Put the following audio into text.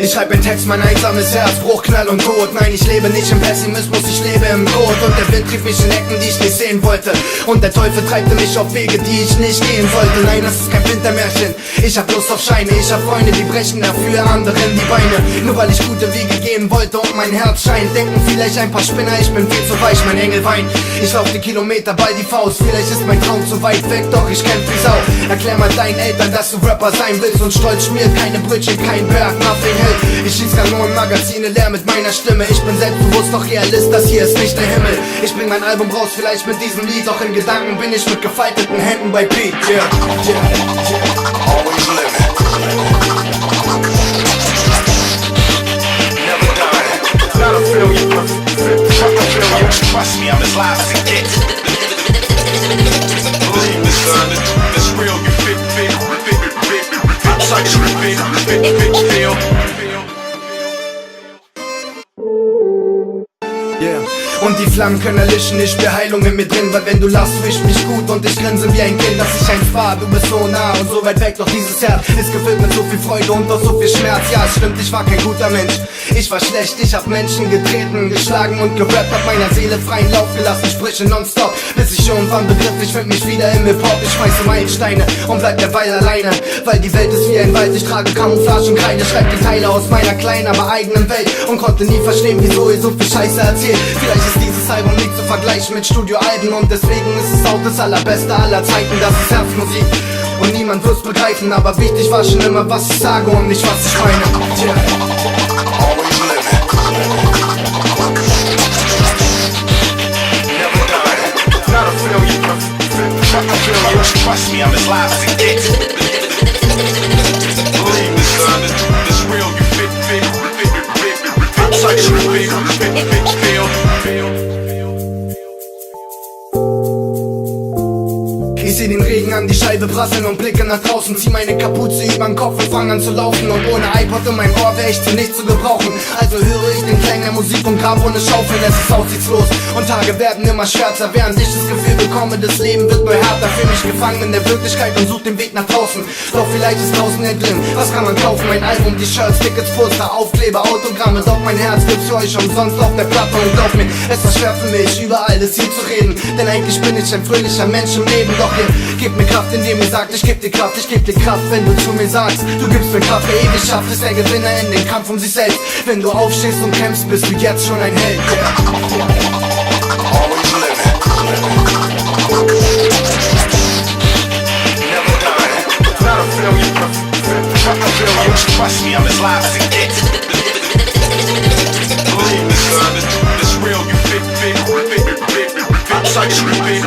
Ich schreibe einen Text, mein einsames Herz, Bruch, Knall und Tod. Nein, ich lebe nicht im Pessimismus, ich lebe im Tod. Und der Wind trieb mich in Ecken, die ich nicht sehen wollte. Und der Teufel treibte mich auf Wege, die ich nicht gehen sollte. Nein, das ist kein Wintermärchen, ich hab Lust auf Scheine. Ich hab Freunde, die brechen dafür anderen die Beine. Nur weil ich gute Wege gehen wollte und mein Herz scheint. Denken vielleicht ein paar Spinner, ich bin viel zu weich, mein Engel weint. Ich lauf die Kilometer, ball die Faust. Vielleicht ist mein Traum zu weit weg, doch ich kämpf wie Sau. Erklär mal deinen Eltern, dass du Rapper sein willst. Und Stolz schmiert keine Brötchen, kein Berg, nothing hält. Ich schieß Kanonen, Magazine leer mit meiner Stimme. Ich bin selbstbewusst, doch Realist, das hier ist nicht der Himmel. Ich bring mein Album raus, vielleicht mit diesem Lied. Doch in Gedanken bin ich mit gefalteten Händen bei Beat. Yeah, yeah, yeah. Always living. Never dying. Not a failure. Trust me, I'm as live as it gets. Believe me, son, this real. You fit. Touch me, feel. Yeah. Und die Flammen können erlischen, ich spür Heilung in mir drin. Weil wenn du lachst, frischt mich gut und ich grinse wie ein Kind, dass ich ein Fahr. Du bist so nah und so weit weg, doch dieses Herz ist gefüllt mit so viel Freude und doch so viel Schmerz. Ja, es stimmt, ich war kein guter Mensch, ich war schlecht. Ich hab Menschen getreten, geschlagen und gerappt, hab meiner Seele freien Lauf gelassen, sprich nonstop, bis ich irgendwann begriff, ich find mich wieder im Hip-Hop. Ich schmeiße Meilensteine und bleib derweil alleine, weil die Welt ist wie ein Wald. Ich trage Camouflage und Kreide, schreib die Teile aus meiner kleinen, aber eigenen Welt und konnte nie verstehen, wieso ihr so viel Scheiße erzählt. Vielleicht ist dieses Album nicht zu vergleichen mit Studioalben und deswegen ist es auch das allerbeste aller Zeiten. Das ist Herzmusik und niemand wird's begreifen, aber wichtig war schon immer, was ich sage und nicht, was ich meine. Yeah. Always living. Never dying. Not a failure. Trust me, I'm as live as it gets. Believe me, son, this real. You fit. Touch me, feel. Ich seh den Regen an die Scheibe prasseln und blicke nach draußen. Zieh meine Kapuze übern Kopf und fang an zu laufen. Und ohne iPod in meinem Ohr wär ich zu nichts zu gebrauchen. Also höre ich den Klang der Musik und grab ohne Schaufeln. Es ist aussichtslos und Tage werden immer schwärzer, während ich das Gefühl bekomme, das Leben wird nur härter. Fühl mich gefangen in der Wirklichkeit und such den Weg nach draußen. Doch vielleicht ist draußen entgehen. Was kann man kaufen? Mein Album, die Shirts, Tickets, Poster, Aufkleber, Autogramme. Doch mein Herz gibt's für euch umsonst auf der Platte. Und glaub mir, es war schwer für mich, über alles hier zu reden. Denn eigentlich bin ich ein fröhlicher Mensch im Leben. Doch gebt mir Kraft, indem ihr sagt, ich geb dir Kraft, wenn du zu mir sagst, du gibst mir Kraft, wer ewig schafft, ist der Gewinner in den Kampf um sich selbst. Wenn du aufstehst und kämpfst, bist du jetzt schon ein Held. Always living. Never dying. Not a failure. Trust me, I'm as live as it gets. Believe me, son, this real. You fit. Touch me, feel.